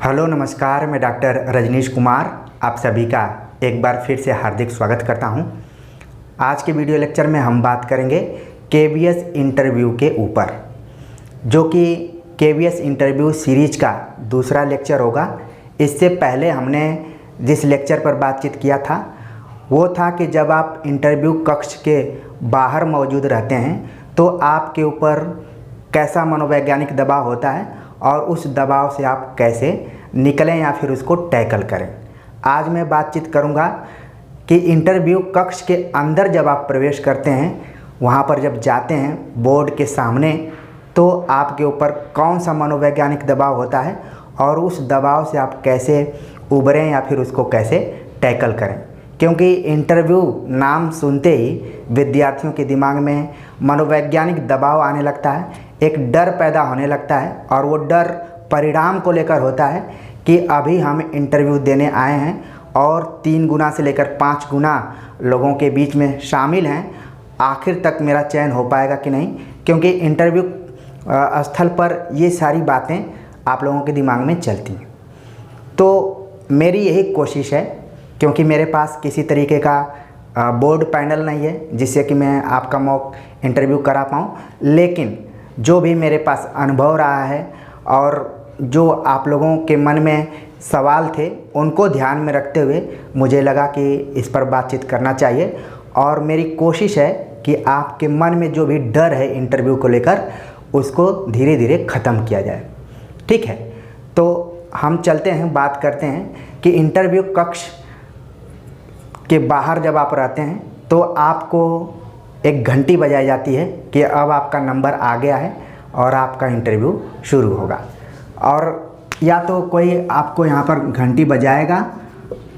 Hello नमस्कार, मैं doctor Rajneesh Kumar आप सभी का एक बार फिर से हार्दिक स्वागत करता हूं। आज के वीडियो लेक्चर में हम बात करेंगे केवीएस इंटरव्यू के ऊपर, जो कि केवीएस इंटरव्यू सीरीज का दूसरा लेक्चर होगा। इससे पहले हमने जिस लेक्चर पर बातचीत किया था वो था कि जब आप इंटरव्यू कक्ष के बाहर मौजूद रहते हैं तो आपके ऊपर कैसा मनोवैज्ञानिक दबाव होता है और उस दबाव से आप कैसे निकलें या फिर उसको टैकल करें। आज मैं बातचीत करूंगा कि इंटरव्यू कक्ष के अंदर जब आप प्रवेश करते हैं, वहां पर जब जाते हैं बोर्ड के सामने, तो आपके ऊपर कौन सा मनोवैज्ञानिक दबाव होता है और उस दबाव से आप कैसे उबरें या फिर उसको कैसे टैकल करें। क्योंकि इंटरव्यू नाम सुनते ही विद्यार्थियों के दिमाग में मनोवैज्ञानिक दबाव आने लगता है, एक डर पैदा होने लगता है और वो डर परिणाम को लेकर होता है कि अभी हम इंटरव्यू देने आए हैं और 3 गुना से लेकर 5 गुना लोगों के बीच में शामिल हैं, आखिर तक मेरा चयन हो पाएगा कि नहीं। क्योंकि इंटरव्यू स्थल पर ये सारी बातें आप लोगों के दिमाग में चलती हैं। तो मेरी यही कोशिश है, क्योंकि मेरे पास किसी तरीके का बोर्ड पैनल नहीं है जिससे कि मैं आपका मॉक इंटरव्यू करा पाऊँ, लेकिन जो भी मेरे पास अनुभव रहा है और जो आप लोगों के मन में सवाल थे उनको ध्यान में रखते हुए मुझे लगा कि इस पर बातचीत करना चाहिए। और मेरी कोशिश है कि आपके मन में जो भी डर है इंटरव्यू को लेकर उसको धीरे धीरे ख़त्म किया जाए। ठीक है, तो हम चलते हैं, बात करते हैं कि इंटरव्यू कक्ष के बाहर जब आप रहते हैं तो आपको एक घंटी बजाई जाती है कि अब आपका नंबर आ गया है और आपका इंटरव्यू शुरू होगा। और या तो कोई आपको यहाँ पर घंटी बजाएगा,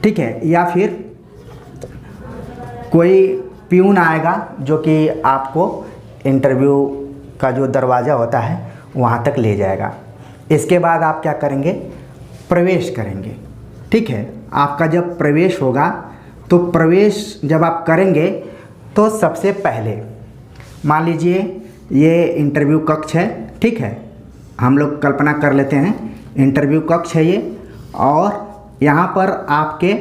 ठीक है, या फिर कोई प्यून आएगा जो कि आपको इंटरव्यू का जो दरवाज़ा होता है वहाँ तक ले जाएगा। इसके बाद आप क्या करेंगे, प्रवेश करेंगे। ठीक है, आपका जब प्रवेश होगा तो प्रवेश जब आप करेंगे तो सबसे पहले मान लीजिए ये इंटरव्यू कक्ष है। ठीक है, हम लोग कल्पना कर लेते हैं इंटरव्यू कक्ष है ये, और यहाँ पर आपके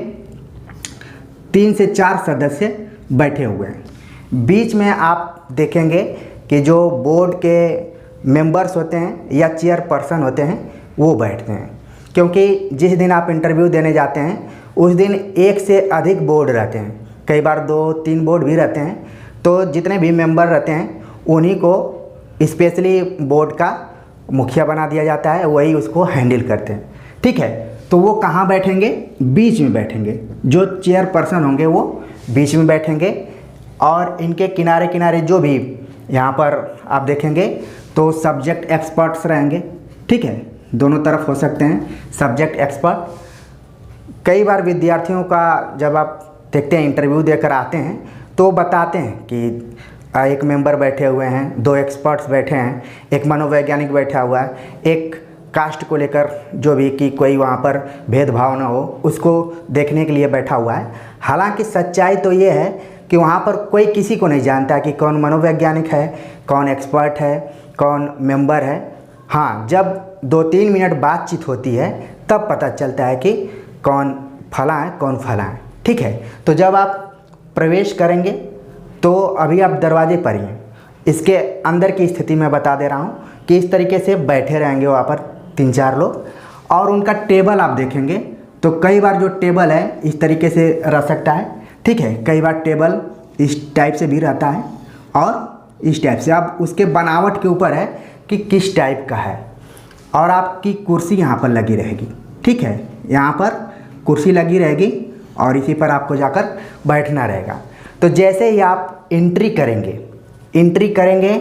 3 से 4 सदस्य बैठे हुए हैं। बीच में आप देखेंगे कि जो बोर्ड के मेंबर्स होते हैं या चेयरपर्सन होते हैं वो बैठते हैं। क्योंकि जिस दिन आप इंटरव्यू देने जाते हैं उस दिन 1 से अधिक बोर्ड रहते हैं, कई बार 2-3 बोर्ड भी रहते हैं। तो जितने भी मेंबर रहते हैं उन्हीं को स्पेशली बोर्ड का मुखिया बना दिया जाता है, वही उसको हैंडल करते हैं। ठीक है, तो वो कहाँ बैठेंगे, बीच में बैठेंगे। जो चेयरपर्सन होंगे वो बीच में बैठेंगे और इनके किनारे किनारे जो भी यहाँ पर आप देखेंगे तो सब्जेक्ट एक्सपर्ट्स रहेंगे। ठीक है, दोनों तरफ हो सकते हैं सब्जेक्ट एक्सपर्ट। कई बार विद्यार्थियों का जब आप देखते हैं इंटरव्यू देकर आते हैं तो बताते हैं कि एक मेंबर बैठे हुए हैं, 2 एक्सपर्ट्स बैठे हैं, एक मनोवैज्ञानिक बैठा हुआ है, एक कास्ट को लेकर जो भी कि कोई वहाँ पर भेदभाव ना हो उसको देखने के लिए बैठा हुआ है। हालांकि सच्चाई तो ये है कि वहाँ पर कोई किसी को नहीं जानता कि कौन मनोवैज्ञानिक है, कौन एक्सपर्ट है, कौन मेंबर है। हाँ, जब 2-3 मिनट बातचीत होती है तब पता चलता है कि कौन फला है, कौन फला है। ठीक है, तो जब आप प्रवेश करेंगे तो अभी आप दरवाजे पर ही हैं। इसके अंदर की स्थिति मैं बता दे रहा हूँ कि इस तरीके से बैठे रहेंगे वहाँ पर 3-4 लोग, और उनका टेबल आप देखेंगे तो कई बार जो टेबल है इस तरीके से रह सकता है। ठीक है, कई बार टेबल इस टाइप से भी रहता है और इस टाइप से। अब उसके बनावट के ऊपर है कि किस टाइप का है। और आपकी कुर्सी यहाँ पर लगी रहेगी। ठीक है, यहाँ पर कुर्सी लगी रहेगी और इसी पर आपको जाकर बैठना रहेगा। तो जैसे ही आप एंट्री करेंगे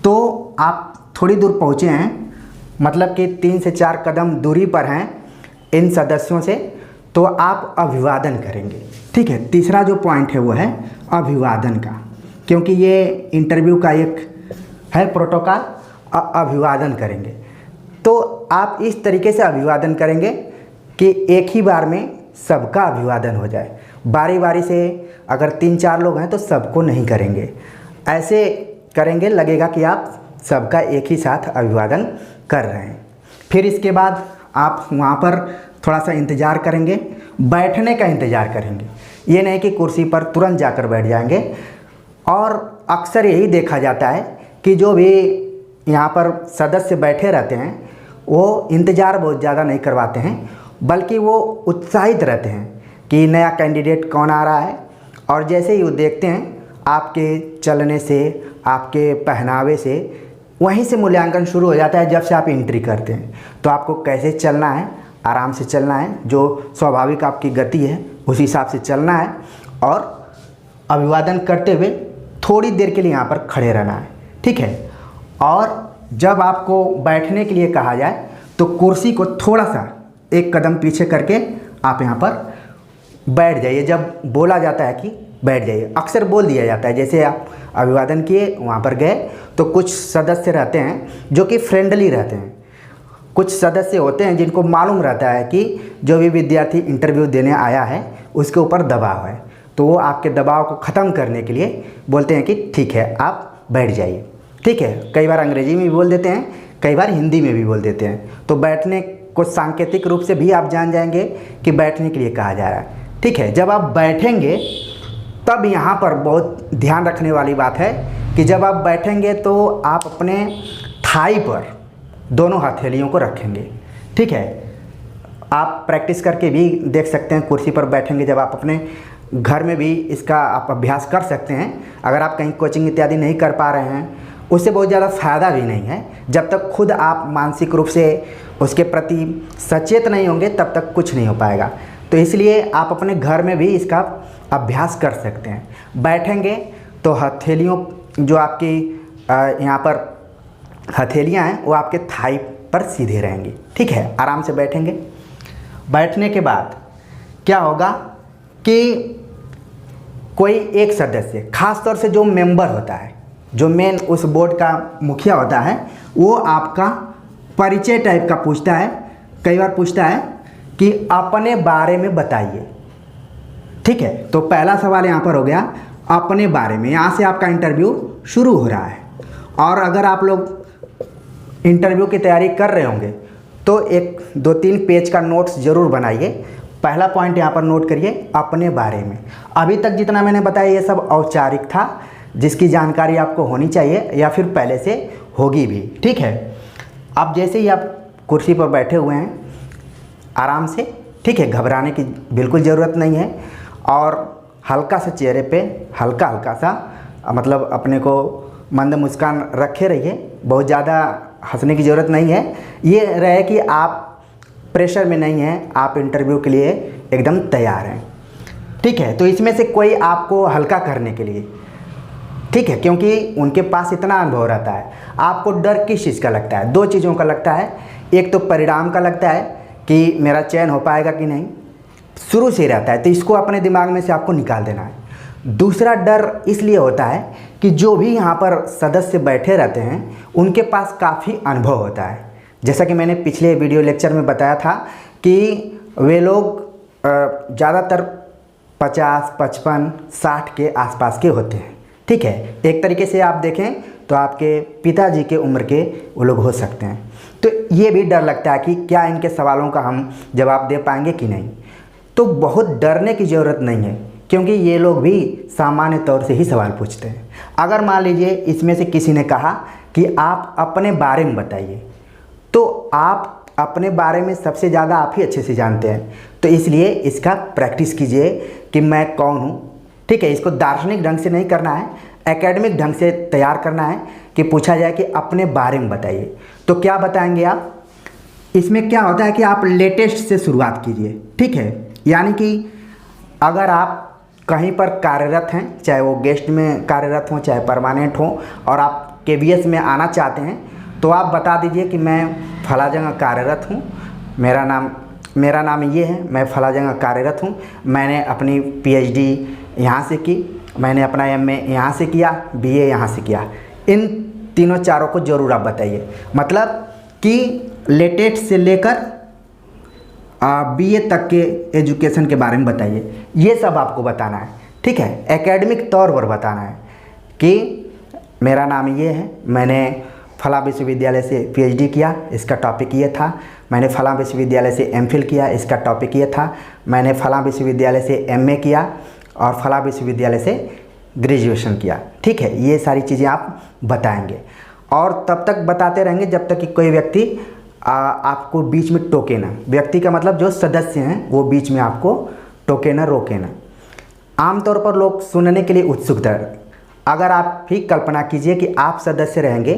तो आप थोड़ी दूर पहुँचे हैं, मतलब कि 3 से 4 कदम दूरी पर हैं इन सदस्यों से, तो आप अभिवादन करेंगे। ठीक है, तीसरा जो पॉइंट है वो है अभिवादन का, क्योंकि ये इंटरव्यू का एक है प्रोटोकॉल, अभिवादन करेंगे। तो आप इस तरीके से अभिवादन करेंगे कि एक ही बार में सबका अभिवादन हो जाए। बारी बारी से अगर 3-4 लोग हैं तो सबको नहीं करेंगे, ऐसे करेंगे लगेगा कि आप सबका एक ही साथ अभिवादन कर रहे हैं। फिर इसके बाद आप वहाँ पर थोड़ा सा इंतज़ार करेंगे, बैठने का इंतज़ार करेंगे। ये नहीं कि कुर्सी पर तुरंत जाकर बैठ जाएंगे। और अक्सर यही देखा जाता है कि जो भी यहाँ पर सदस्य बैठे रहते हैं वो इंतज़ार बहुत ज़्यादा नहीं करवाते हैं, बल्कि वो उत्साहित रहते हैं कि नया कैंडिडेट कौन आ रहा है। और जैसे ही वो देखते हैं आपके चलने से, आपके पहनावे से, वहीं से मूल्यांकन शुरू हो जाता है। जब से आप एंट्री करते हैं तो आपको कैसे चलना है, आराम से चलना है, जो स्वाभाविक आपकी गति है उस हिसाब से चलना है, और अभिवादन करते हुए थोड़ी देर के लिए यहाँ पर खड़े रहना है, ठीक है। और जब आपको बैठने के लिए कहा जाए तो कुर्सी को थोड़ा सा एक कदम पीछे करके आप यहाँ पर बैठ जाइए। जब बोला जाता है कि बैठ जाइए, अक्सर बोल दिया जाता है, जैसे आप अभिवादन किए, वहाँ पर गए तो कुछ सदस्य रहते हैं जो कि फ्रेंडली रहते हैं। कुछ सदस्य होते हैं जिनको मालूम रहता है कि जो भी विद्यार्थी इंटरव्यू देने आया है उसके ऊपर दबाव है, तो वो आपके दबाव को ख़त्म करने के लिए बोलते हैं कि ठीक है आप बैठ जाइए, ठीक है। कई बार अंग्रेजी में भी बोल देते हैं, कई बार हिंदी में भी बोल देते हैं। तो बैठने को सांकेतिक रूप से भी आप जान जाएंगे कि बैठने के लिए कहा जा रहा है, ठीक है। जब आप बैठेंगे तब यहाँ पर बहुत ध्यान रखने वाली बात है कि जब आप बैठेंगे तो आप अपने थाई पर दोनों हथेलियों को रखेंगे, ठीक है। आप प्रैक्टिस करके भी देख सकते हैं कुर्सी पर बैठेंगे। जब आप अपने घर में भी इसका आप अभ्यास कर सकते हैं। अगर आप कहीं कोचिंग इत्यादि नहीं कर पा रहे हैं उससे बहुत ज़्यादा फ़ायदा भी नहीं है। जब तक खुद आप मानसिक रूप से उसके प्रति सचेत नहीं होंगे तब तक कुछ नहीं हो पाएगा। तो इसलिए आप अपने घर में भी इसका अभ्यास कर सकते हैं। बैठेंगे तो हथेलियों, जो आपकी यहाँ पर हथेलियाँ हैं वो आपके थाई पर सीधे रहेंगी, ठीक है। आराम से बैठेंगे। बैठने के बाद क्या होगा कि कोई एक सदस्य, खास तौर से जो मेंबर होता है, जो मेन उस बोर्ड का मुखिया होता है, वो आपका परिचय टाइप का पूछता है। कई बार पूछता है कि अपने बारे में बताइए, ठीक है। तो पहला सवाल यहाँ पर हो गया अपने बारे में। यहाँ से आपका इंटरव्यू शुरू हो रहा है। और अगर आप लोग इंटरव्यू की तैयारी कर रहे होंगे तो एक 2-3 पेज का नोट्स ज़रूर बनाइए। पहला पॉइंट यहाँ पर नोट करिए अपने बारे में। अभी तक जितना मैंने बताया ये सब औपचारिक था, जिसकी जानकारी आपको होनी चाहिए या फिर पहले से होगी भी, ठीक है। अब जैसे ही आप कुर्सी पर बैठे हुए हैं आराम से, ठीक है, घबराने की बिल्कुल ज़रूरत नहीं है। और हल्का सा चेहरे पे हल्का सा मतलब अपने को मंद मुस्कान रखे रहिए। बहुत ज़्यादा हंसने की ज़रूरत नहीं है। ये रहे कि आप प्रेशर में नहीं हैं, आप इंटरव्यू के लिए एकदम तैयार हैं, ठीक है। तो इसमें से कोई आपको हल्का करने के लिए, ठीक है, क्योंकि उनके पास इतना अनुभव रहता है। आपको डर किस चीज़ का लगता है? 2 चीज़ों का लगता है। एक तो परिणाम का लगता है कि मेरा चयन हो पाएगा कि नहीं, शुरू से रहता है, तो इसको अपने दिमाग में से आपको निकाल देना है। दूसरा डर इसलिए होता है कि जो भी यहाँ पर सदस्य बैठे रहते हैं उनके पास काफ़ी अनुभव होता है। जैसा कि मैंने पिछले वीडियो लेक्चर में बताया था कि वे लोग ज़्यादातर 50, 55, 60 के आसपास के होते हैं, ठीक है। एक तरीके से आप देखें तो आपके पिताजी के उम्र के वो लोग हो सकते हैं। तो ये भी डर लगता है कि क्या इनके सवालों का हम जवाब दे पाएंगे कि नहीं। तो बहुत डरने की ज़रूरत नहीं है, क्योंकि ये लोग भी सामान्य तौर से ही सवाल पूछते हैं। अगर मान लीजिए इसमें से किसी ने कहा कि आप अपने बारे में बताइए, तो आप अपने बारे में सबसे ज़्यादा आप ही अच्छे से जानते हैं। तो इसलिए इसका प्रैक्टिस कीजिए कि मैं कौन हूँ, ठीक है। इसको दार्शनिक ढंग से नहीं करना है, एकेडमिक ढंग से तैयार करना है कि पूछा जाए कि अपने बारे में बताइए। तो क्या बताएंगे आप? इसमें क्या होता है कि आप लेटेस्ट से शुरुआत कीजिए, ठीक है। यानी कि अगर आप कहीं पर कार्यरत हैं, चाहे वो गेस्ट में कार्यरत हों चाहे परमानेंट हों, और आप KVS में आना चाहते हैं, तो आप बता दीजिए कि मैं फला जगह कार्यरत हूँ, मेरा नाम ये है, मैं फला जगह कार्यरत हूँ, मैंने अपनी PhD यहाँ से की, मैंने अपना MA यहाँ से किया, BA यहाँ से किया। इन तीनों चारों को ज़रूर आप बताइए। मतलब कि लेटेस्ट से लेकर BA तक के एजुकेशन के बारे में बताइए। ये सब आपको बताना है, ठीक है। एकेडमिक तौर पर बताना है कि मेरा नाम ये है, मैंने फलां विश्वविद्यालय से पीएचडी किया, इसका टॉपिक ये था। मैंने फलां विश्वविद्यालय से एमफिल किया, इसका टॉपिक ये था। मैंने फलां विश्वविद्यालय से एमए किया और फलां विश्वविद्यालय से ग्रेजुएशन किया। ठीक है, ये सारी चीज़ें आप बताएंगे और तब तक बताते रहेंगे जब तक कि कोई व्यक्ति आपको बीच में टोके ना। व्यक्ति का मतलब जो सदस्य हैं वो बीच में आपको टोके ना, रोके ना। आमतौर पर लोग सुनने के लिए उत्सुक थे। अगर आप भी कल्पना कीजिए कि आप सदस्य रहेंगे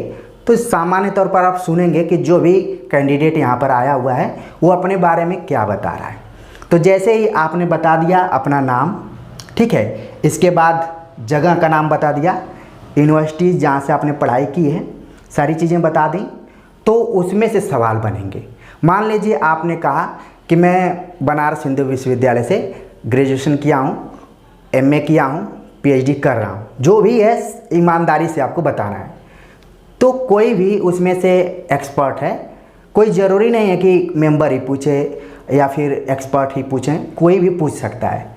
तो सामान्य तौर पर आप सुनेंगे कि जो भी कैंडिडेट यहाँ पर आया हुआ है वो अपने बारे में क्या बता रहा है। तो जैसे ही आपने बता दिया अपना नाम, ठीक है, इसके बाद जगह का नाम बता दिया, यूनिवर्सिटीज़ जहाँ से आपने पढ़ाई की है, सारी चीज़ें बता दी, तो उसमें से सवाल बनेंगे। मान लीजिए आपने कहा कि मैं बनारस हिंदू विश्वविद्यालय से ग्रेजुएशन किया हूँ, एमए किया हूँ, पीएचडी कर रहा हूँ, जो भी है ईमानदारी से आपको बताना है। तो कोई भी उसमें से एक्सपर्ट है, कोई ज़रूरी नहीं है कि मेंबर ही पूछे या फिर एक्सपर्ट ही पूछें, कोई भी पूछ सकता है।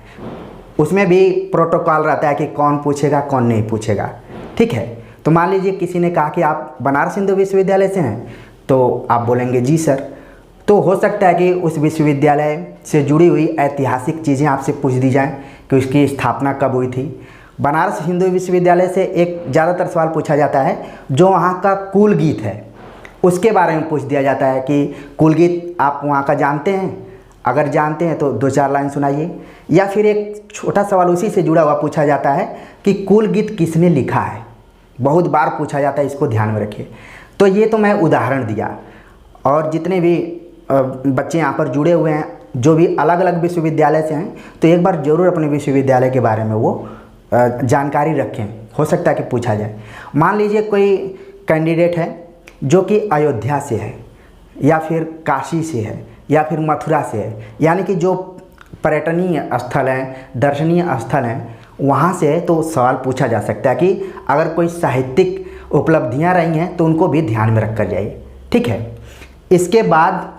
उसमें भी प्रोटोकॉल रहता है कि कौन पूछेगा कौन नहीं पूछेगा। ठीक है, तो मान लीजिए किसी ने कहा कि आप बनारस हिंदू विश्वविद्यालय से हैं, तो आप बोलेंगे जी सर। तो हो सकता है कि उस विश्वविद्यालय से जुड़ी हुई ऐतिहासिक चीज़ें आपसे पूछ दी जाएं कि उसकी स्थापना कब हुई थी। बनारस हिंदू विश्वविद्यालय से एक ज़्यादातर सवाल पूछा जाता है जो वहाँ का कुल गीत है उसके बारे में पूछ दिया जाता है कि कुल गीत आप वहाँ का जानते हैं, अगर जानते हैं तो 2-4 लाइन सुनाइए। या फिर एक छोटा सवाल उसी से जुड़ा हुआ पूछा जाता है कि कुल गीत किसने लिखा है, बहुत बार पूछा जाता है, इसको ध्यान में रखिए। तो ये तो मैं उदाहरण दिया, और जितने भी बच्चे यहाँ पर जुड़े हुए हैं जो भी अलग अलग विश्वविद्यालय से हैं, तो एक बार ज़रूर अपने विश्वविद्यालय के बारे में वो जानकारी रखें, हो सकता है कि पूछा जाए। मान लीजिए कोई कैंडिडेट है जो कि अयोध्या से है या फिर काशी से है या फिर मथुरा से है, यानी कि जो पर्यटनीय स्थल हैं, दर्शनीय स्थल हैं, वहाँ से है, तो सवाल पूछा जा सकता है कि अगर कोई साहित्यिक उपलब्धियाँ रही हैं तो उनको भी ध्यान में रख कर जाइए। ठीक है, इसके बाद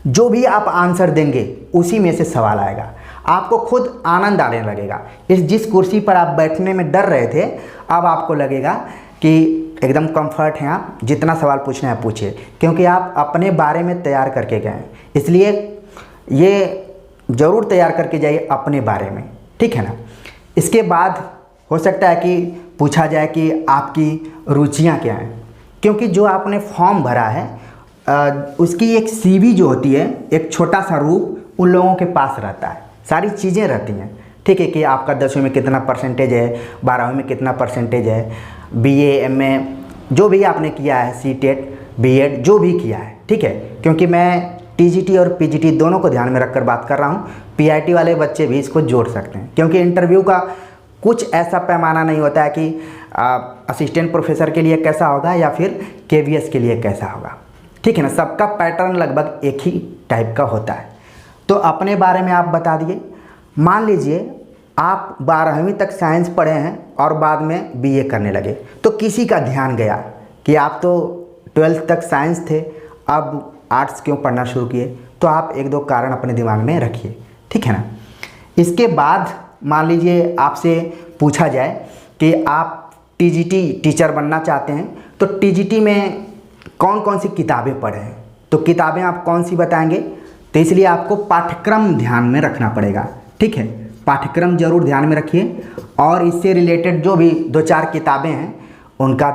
जो भी आप आंसर देंगे उसी में से सवाल आएगा, आपको खुद आनंद आने लगेगा। जिस कुर्सी पर आप बैठने में डर रहे थे, अब आपको लगेगा कि एकदम कंफर्ट हैं आप, जितना सवाल पूछना है पूछिए, क्योंकि आप अपने बारे में तैयार करके गए हैं। इसलिए ये ज़रूर तैयार करके जाइए अपने बारे में, ठीक है ना। इसके बाद हो सकता है कि पूछा जाए कि आपकी रुचियाँ क्या हैं, क्योंकि जो आपने फॉर्म भरा है उसकी एक सीवी जो होती है, एक छोटा सा रूप उन लोगों के पास रहता है, सारी चीज़ें रहती हैं। ठीक है, कि आपका 10वीं में कितना परसेंटेज है, 12वीं में कितना परसेंटेज है, बीए एमए जो भी आपने किया है, सीटेट बीएड जो भी किया है, ठीक है। क्योंकि मैं टीजीटी और पीजीटी दोनों को ध्यान में रखकर बात कर रहा हूँ, पीआईटी वाले बच्चे भी इसको जोड़ सकते हैं, क्योंकि इंटरव्यू का कुछ ऐसा पैमाना नहीं होता है कि असिस्टेंट प्रोफेसर के लिए कैसा होगा या फिर केवीएस के लिए कैसा होगा, ठीक है ना। सबका पैटर्न लगभग एक ही टाइप का होता है। तो अपने बारे में आप बता दिए। मान लीजिए आप 12वीं तक साइंस पढ़े हैं और बाद में बीए करने लगे, तो किसी का ध्यान गया कि आप तो 12th तक साइंस थे, अब आर्ट्स क्यों पढ़ना शुरू किए, तो आप 1-2 कारण अपने दिमाग में रखिए, ठीक है ना। इसके बाद मान लीजिए आपसे पूछा जाए कि आप टीजीटी टीचर बनना चाहते हैं, तो टीजीटी में कौन कौन सी किताबें पढ़े हैं, तो किताबें आप कौन सी बताएंगे। तो इसलिए आपको पाठ्यक्रम ध्यान में रखना पड़ेगा, ठीक है। पाठ्यक्रम जरूर ध्यान में रखिए, और इससे रिलेटेड जो भी 2-4 किताबें हैं उनका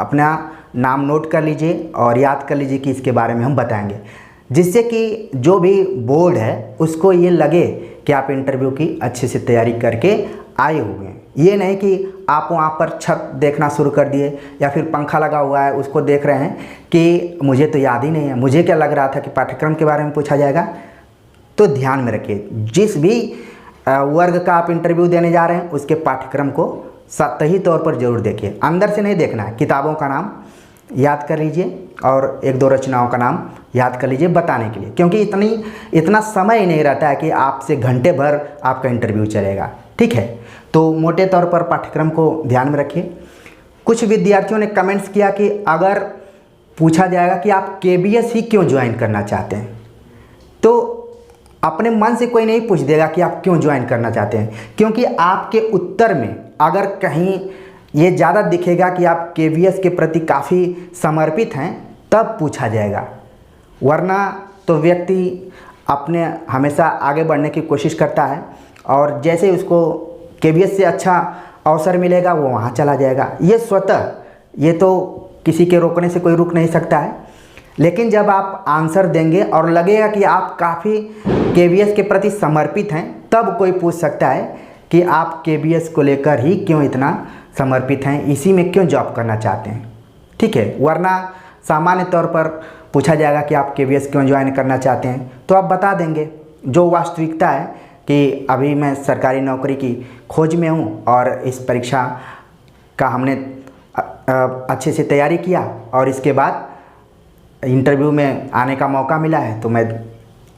अपना नाम नोट कर लीजिए और याद कर लीजिए कि इसके बारे में हम बताएंगे, जिससे कि जो भी बोर्ड है उसको ये लगे कि आप इंटरव्यू की अच्छे से तैयारी करके आए हुए हैं। ये नहीं कि आप वहाँ पर छत देखना शुरू कर दिए या फिर पंखा लगा हुआ है उसको देख रहे हैं कि मुझे तो याद ही नहीं है, मुझे क्या लग रहा था कि पाठ्यक्रम के बारे में पूछा जाएगा। तो ध्यान में रखिए, जिस भी वर्ग का आप इंटरव्यू देने जा रहे हैं उसके पाठ्यक्रम को सही तौर पर जरूर देखिए, अंदर से नहीं देखना है। किताबों का नाम याद कर लीजिए और 1-2 रचनाओं का नाम याद कर लीजिए बताने के लिए, क्योंकि इतना समय ही नहीं रहता है कि आपसे घंटे भर आपका इंटरव्यू चलेगा, ठीक है। तो मोटे तौर पर पाठ्यक्रम को ध्यान में रखिए। कुछ विद्यार्थियों ने कमेंट्स किया कि अगर पूछा जाएगा कि आप केबीएस ही क्यों ज्वाइन करना चाहते हैं, तो अपने मन से कोई नहीं पूछ देगा कि आप क्यों ज्वाइन करना चाहते हैं, क्योंकि आपके उत्तर में अगर कहीं ये ज़्यादा दिखेगा कि आप केवीएस के प्रति काफ़ी समर्पित हैं, तब पूछा जाएगा। वरना तो व्यक्ति अपने हमेशा आगे बढ़ने की कोशिश करता है और जैसे ही उसको केवीएस से अच्छा अवसर मिलेगा वो वहाँ चला जाएगा। ये स्वतः, ये तो किसी के रोकने से कोई रुक नहीं सकता है। लेकिन जब आप आंसर देंगे और लगेगा कि आप काफ़ी केवीएस के प्रति समर्पित हैं, तब कोई पूछ सकता है कि आप केवीएस को लेकर ही क्यों इतना समर्पित हैं, इसी में क्यों जॉब करना चाहते हैं। ठीक है, वरना सामान्य तौर पर पूछा जाएगा कि आप केवीएस क्यों ज्वाइन करना चाहते हैं, तो आप बता देंगे जो वास्तविकता है कि अभी मैं सरकारी नौकरी की खोज में हूँ और इस परीक्षा का हमने अच्छे से तैयारी किया और इसके बाद इंटरव्यू में आने का मौका मिला है, तो मैं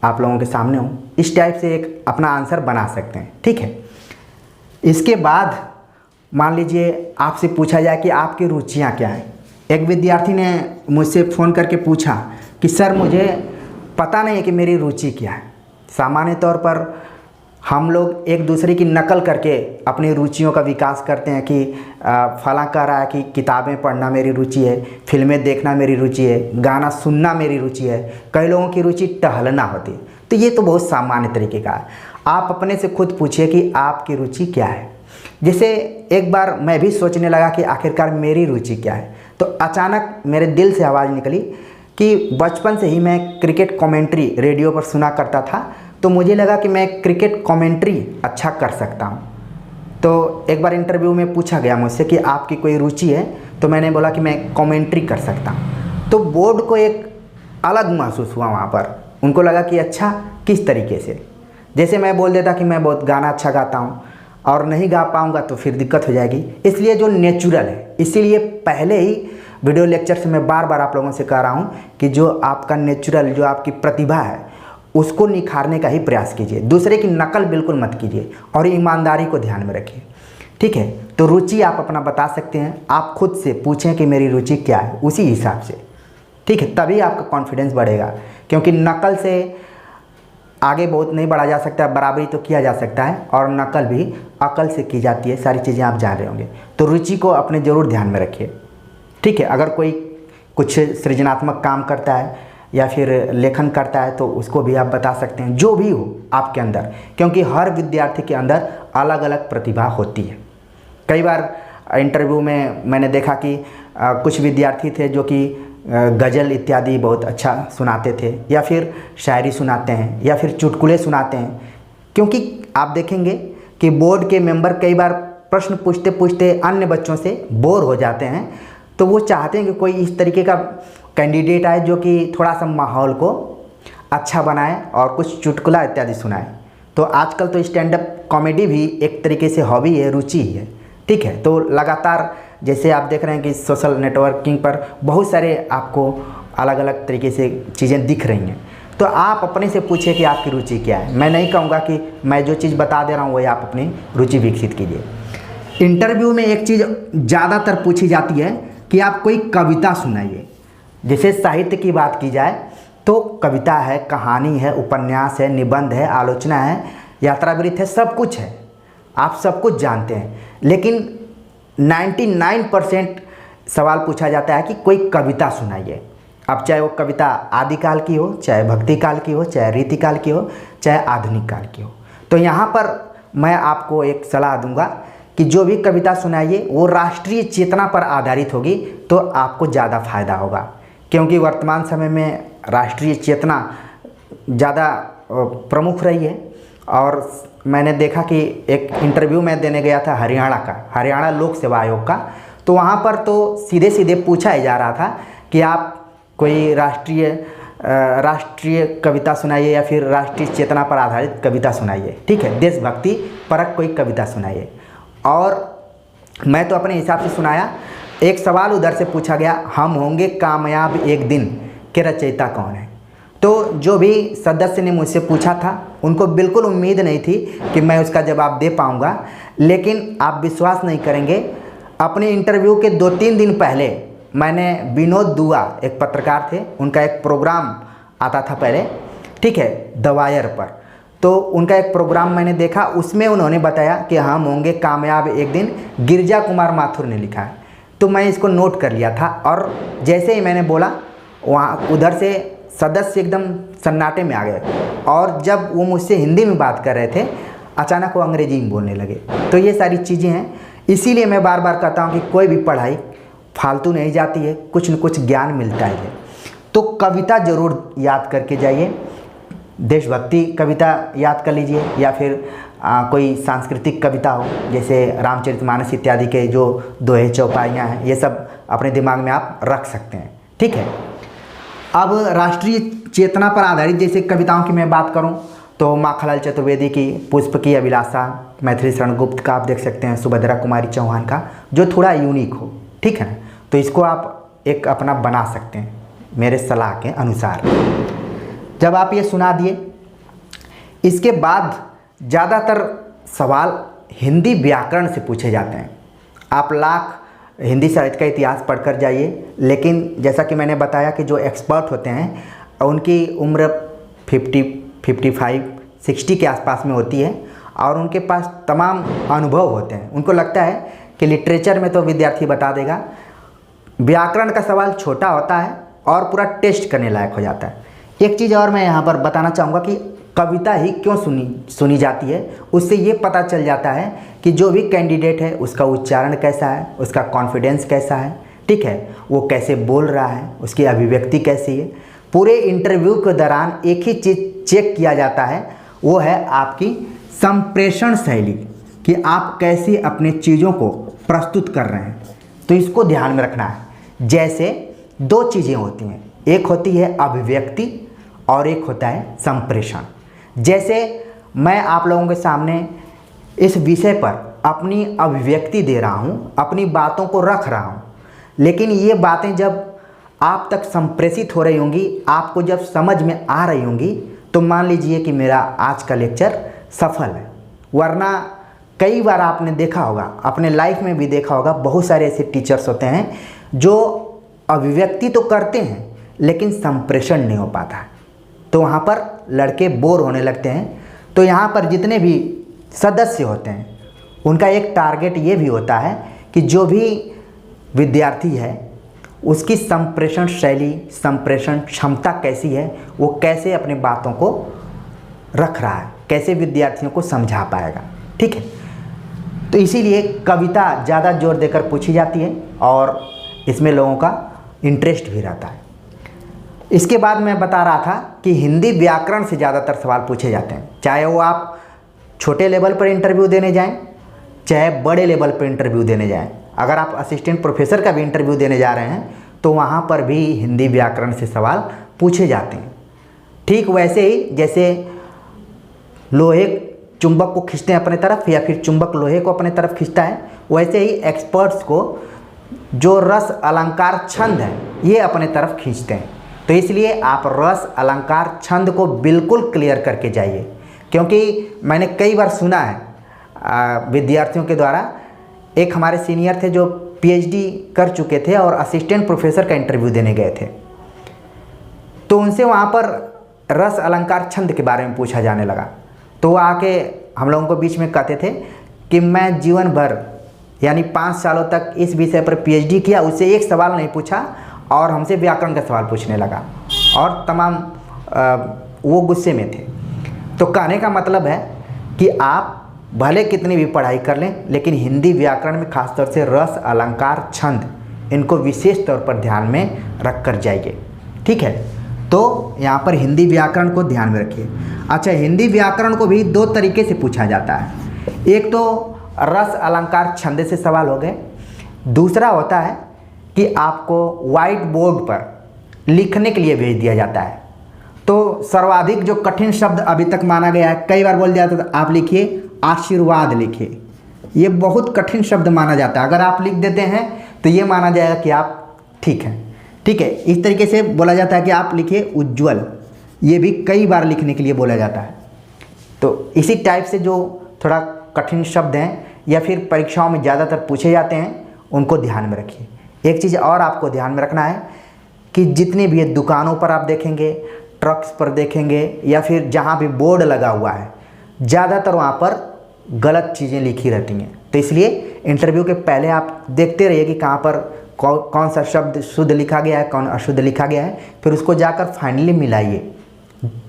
आप लोगों के सामने हूँ। इस टाइप से एक अपना आंसर बना सकते हैं। ठीक है, इसके बाद मान लीजिए आपसे पूछा जाए कि आपकी रुचियाँ क्या हैं। एक विद्यार्थी ने मुझसे फ़ोन करके पूछा कि सर मुझे पता नहीं है कि मेरी रुचि क्या है। सामान्य तौर पर हम लोग एक दूसरे की नकल करके अपनी रुचियों का विकास करते हैं कि फलां कह रहा है कि किताबें पढ़ना मेरी रुचि है, फिल्में देखना मेरी रुचि है, गाना सुनना मेरी रुचि है। कई लोगों की रुचि टहलना होती है। तो ये तो बहुत सामान्य तरीके का है। आप अपने से खुद पूछिए कि आपकी रुचि क्या है। जैसे एक बार मैं भी सोचने लगा कि आखिरकार मेरी रुचि क्या है, तो अचानक मेरे दिल से आवाज़ निकली कि बचपन से ही मैं क्रिकेट कमेंट्री रेडियो पर सुना करता था, तो मुझे लगा कि मैं क्रिकेट कमेंट्री अच्छा कर सकता हूँ। तो एक बार इंटरव्यू में पूछा गया मुझसे कि आपकी कोई रुचि है, तो मैंने बोला कि मैं कमेंट्री कर सकता हूँ। तो बोर्ड को एक अलग महसूस हुआ वहाँ पर। उनको लगा कि अच्छा किस तरीके से, जैसे मैं बोल देता कि मैं बहुत गाना अच्छा गाता हूँ और नहीं गा पाऊँगा तो फिर दिक्कत हो जाएगी। इसलिए जो नेचुरल है, इसीलिए पहले ही वीडियो लेक्चर से मैं बार बार आप लोगों से कह रहा हूँ कि जो आपका नेचुरल, जो आपकी प्रतिभा है, उसको निखारने का ही प्रयास कीजिए। दूसरे की नकल बिल्कुल मत कीजिए और ईमानदारी को ध्यान में रखिए। ठीक है, तो रुचि आप अपना बता सकते हैं। आप खुद से पूछें कि मेरी रुचि क्या है, उसी हिसाब से। ठीक है, तभी आपका कॉन्फिडेंस बढ़ेगा, क्योंकि नकल से आगे बहुत नहीं बढ़ा जा सकता। बराबरी तो किया जा सकता है और नकल भी अकल से की जाती है। सारी चीज़ें आप जान रहे होंगे। तो रुचि को अपने ज़रूर ध्यान में रखिए। ठीक है, अगर कोई कुछ सृजनात्मक काम करता है या फिर लेखन करता है तो उसको भी आप बता सकते हैं, जो भी हो आपके अंदर, क्योंकि हर विद्यार्थी के अंदर अलग अलग प्रतिभा होती है। कई बार इंटरव्यू में मैंने देखा कि कुछ विद्यार्थी थे जो कि गज़ल इत्यादि बहुत अच्छा सुनाते थे, या फिर शायरी सुनाते हैं, या फिर चुटकुले सुनाते हैं। क्योंकि आप देखेंगे कि बोर्ड के मेंबर कई बार प्रश्न पूछते पूछते अन्य बच्चों से बोर हो जाते हैं, तो वो चाहते हैं कि कोई इस तरीके का कैंडिडेट आए जो कि थोड़ा सा माहौल को अच्छा बनाए और कुछ चुटकुला इत्यादि सुनाए। तो आजकल तो स्टैंड अप कॉमेडी भी एक तरीके से हॉबी है, रुचि है। ठीक है, तो लगातार जैसे आप देख रहे हैं कि सोशल नेटवर्किंग पर बहुत सारे आपको अलग अलग तरीके से चीज़ें दिख रही हैं। तो आप अपने से पूछिए कि आपकी रुचि क्या है। मैं नहीं कहूँगा कि मैं जो चीज़ बता दे रहा हूँ वही आप अपनी रुचि विकसित कीजिए। इंटरव्यू में एक चीज़ ज़्यादातर पूछी जाती है कि आप कोई कविता सुनाइए। जैसे साहित्य की बात की जाए तो कविता है, कहानी है, उपन्यास है, निबंध है, आलोचना है, यात्रावृत्त है, सब कुछ है। आप सब कुछ जानते हैं, लेकिन 99% सवाल पूछा जाता है कि कोई कविता सुनाइए। अब चाहे वो कविता आदिकाल की हो, चाहे भक्ति काल की हो, चाहे रीतिकाल की हो, चाहे आधुनिक काल की हो। तो यहाँ पर मैं आपको एक सलाह दूंगा कि जो भी कविता सुनाइए वो राष्ट्रीय चेतना पर आधारित होगी, तो आपको ज़्यादा फायदा होगा। क्योंकि वर्तमान समय में राष्ट्रीय चेतना ज़्यादा प्रमुख रही है। और मैंने देखा कि एक इंटरव्यू में देने गया था हरियाणा लोक सेवा आयोग का, तो वहाँ पर तो सीधे सीधे पूछा ही जा रहा था कि आप कोई राष्ट्रीय कविता सुनाइए या फिर राष्ट्रीय चेतना पर आधारित कविता सुनाइए। ठीक है, देशभक्ति परक कोई कविता सुनाइए। और मैं तो अपने हिसाब से सुनाया। एक सवाल उधर से पूछा गया, हम होंगे कामयाब एक दिन के रचयिता कौन है। तो जो भी सदस्य ने मुझसे पूछा था उनको बिल्कुल उम्मीद नहीं थी कि मैं उसका जवाब दे पाऊँगा। लेकिन आप विश्वास नहीं करेंगे, अपने इंटरव्यू के 2-3 दिन पहले मैंने विनोद दुआ, एक पत्रकार थे, उनका एक प्रोग्राम आता था पहले, ठीक है, द वायर पर। तो उनका एक प्रोग्राम मैंने देखा, उसमें उन्होंने बताया कि हम होंगे कामयाब एक दिन, गिरजा कुमार माथुर ने लिखा है। तो मैं इसको नोट कर लिया था और जैसे ही मैंने बोला वहाँ उधर से सदस्य एकदम सन्नाटे में आ गए और जब वो मुझसे हिंदी में बात कर रहे थे अचानक वो अंग्रेजी में बोलने लगे। तो ये सारी चीज़ें हैं, इसीलिए मैं बार बार कहता हूँ कि कोई भी पढ़ाई फालतू नहीं जाती है, कुछ न कुछ ज्ञान मिलता है। तो कविता ज़रूर याद करके जाइए, देशभक्ति कविता याद कर लीजिए या फिर कोई सांस्कृतिक कविता हो जैसे रामचरितमानस इत्यादि के जो दोहे चौपाइयाँ हैं, ये सब अपने दिमाग में आप रख सकते हैं। ठीक है, अब राष्ट्रीय चेतना पर आधारित जैसे कविताओं की मैं बात करूं तो माखनलाल चतुर्वेदी की पुष्प की अभिलाषा, मैथिली शरण गुप्त का आप देख सकते हैं, सुभद्रा कुमारी चौहान का, जो थोड़ा यूनिक हो। ठीक है ना, तो इसको आप एक अपना बना सकते हैं मेरे सलाह के अनुसार। जब आप ये सुना दिए, इसके बाद ज़्यादातर सवाल हिंदी व्याकरण से पूछे जाते हैं। आप लाख हिंदी साहित्य का इतिहास पढ़कर जाइए, लेकिन जैसा कि मैंने बताया कि जो एक्सपर्ट होते हैं उनकी उम्र 55, 60 के आसपास में होती है और उनके पास तमाम अनुभव होते हैं। उनको लगता है कि लिटरेचर में तो विद्यार्थी बता देगा, व्याकरण का सवाल छोटा होता है और पूरा टेस्ट करने लायक हो जाता है। एक चीज़ और मैं यहाँ पर बताना चाहूँगा कि कविता ही क्यों सुनी जाती है, उससे ये पता चल जाता है कि जो भी कैंडिडेट है उसका उच्चारण कैसा है, उसका कॉन्फिडेंस कैसा है। ठीक है, वो कैसे बोल रहा है, उसकी अभिव्यक्ति कैसी है। पूरे इंटरव्यू के दौरान एक ही चीज़ चेक किया जाता है, वो है आपकी संप्रेषण शैली, कि आप कैसे अपने चीज़ों को प्रस्तुत कर रहे हैं। तो इसको ध्यान में रखना है। जैसे दो चीज़ें होती हैं, एक होती है अभिव्यक्ति और एक होता है संप्रेषण। जैसे मैं आप लोगों के सामने इस विषय पर अपनी अभिव्यक्ति दे रहा हूँ, अपनी बातों को रख रहा हूँ, लेकिन ये बातें जब आप तक संप्रेषित हो रही होंगी, आपको जब समझ में आ रही होंगी, तो मान लीजिए कि मेरा आज का लेक्चर सफल है। वरना कई बार आपने देखा होगा, अपने लाइफ में भी देखा होगा, बहुत सारे ऐसे टीचर्स होते हैं जो अभिव्यक्ति तो करते हैं लेकिन संप्रेषण नहीं हो पाता है, तो वहाँ पर लड़के बोर होने लगते हैं। तो यहाँ पर जितने भी सदस्य होते हैं उनका एक टारगेट ये भी होता है कि जो भी विद्यार्थी है उसकी संप्रेषण शैली, संप्रेषण क्षमता कैसी है, वो कैसे अपने बातों को रख रहा है, कैसे विद्यार्थियों को समझा पाएगा। ठीक है, तो इसीलिए कविता ज़्यादा जोर देकर पूछी जाती है और इसमें लोगों का इंटरेस्ट भी रहता है। इसके बाद मैं बता रहा था कि हिंदी व्याकरण से ज़्यादातर सवाल पूछे जाते हैं, चाहे वो आप छोटे लेवल पर इंटरव्यू देने जाएं, चाहे बड़े लेवल पर इंटरव्यू देने जाएं। अगर आप असिस्टेंट प्रोफेसर का भी इंटरव्यू देने जा रहे हैं तो वहाँ पर भी हिंदी व्याकरण से सवाल पूछे जाते हैं। ठीक वैसे ही जैसे लोहे चुंबक को खींचते हैं अपने तरफ या फिर चुंबक लोहे को अपने तरफ खींचता है, वैसे ही एक्सपर्ट्स को जो रस अलंकार छंद है ये अपने तरफ खींचते हैं। तो इसलिए आप रस अलंकार छंद को बिल्कुल क्लियर करके जाइए, क्योंकि मैंने कई बार सुना है विद्यार्थियों के द्वारा, एक हमारे सीनियर थे जो पीएचडी कर चुके थे और असिस्टेंट प्रोफेसर का इंटरव्यू देने गए थे, तो उनसे वहाँ पर रस अलंकार छंद के बारे में पूछा जाने लगा। तो वो आके हम लोगों को बीच में कहते थे कि मैं जीवन भर यानी 5 सालों तक इस विषय पर पीएचडी किया, उससे एक सवाल नहीं पूछा और हमसे व्याकरण का सवाल पूछने लगा और तमाम वो गुस्से में थे। तो कहने का मतलब है कि आप भले कितनी भी पढ़ाई कर लें, लेकिन हिंदी व्याकरण में खासतौर से रस अलंकार छंद, इनको विशेष तौर पर ध्यान में रख कर जाइए। ठीक है, तो यहाँ पर हिंदी व्याकरण को ध्यान में रखिए। अच्छा, हिंदी व्याकरण को भी 2 तरीके से पूछा जाता है। एक तो रस अलंकार छंद से सवाल हो गए, दूसरा होता है कि आपको वाइट बोर्ड पर लिखने के लिए भेज दिया जाता है। तो सर्वाधिक जो कठिन शब्द अभी तक माना गया है, कई बार बोल दिया था आप लिखिए आशीर्वाद लिखिए, ये बहुत कठिन शब्द माना जाता है। अगर आप लिख देते हैं तो ये माना जाएगा कि आप ठीक हैं। ठीक है, इस तरीके से बोला जाता है कि आप लिखिए उज्ज्वल, ये भी कई बार लिखने के लिए बोला जाता है। तो इसी टाइप से जो थोड़ा कठिन शब्द हैं या फिर परीक्षाओं में ज़्यादातर पूछे जाते हैं, उनको ध्यान में रखिए। एक चीज़ और आपको ध्यान में रखना है कि जितने भी दुकानों पर आप देखेंगे, ट्रक्स पर देखेंगे या फिर जहाँ भी बोर्ड लगा हुआ है, ज़्यादातर वहाँ पर गलत चीज़ें लिखी रहती हैं। तो इसलिए इंटरव्यू के पहले आप देखते रहिए कि कहाँ पर कौन सा शब्द शुद्ध लिखा गया है, कौन अशुद्ध लिखा गया है, फिर उसको जाकर फाइनली मिलाइए,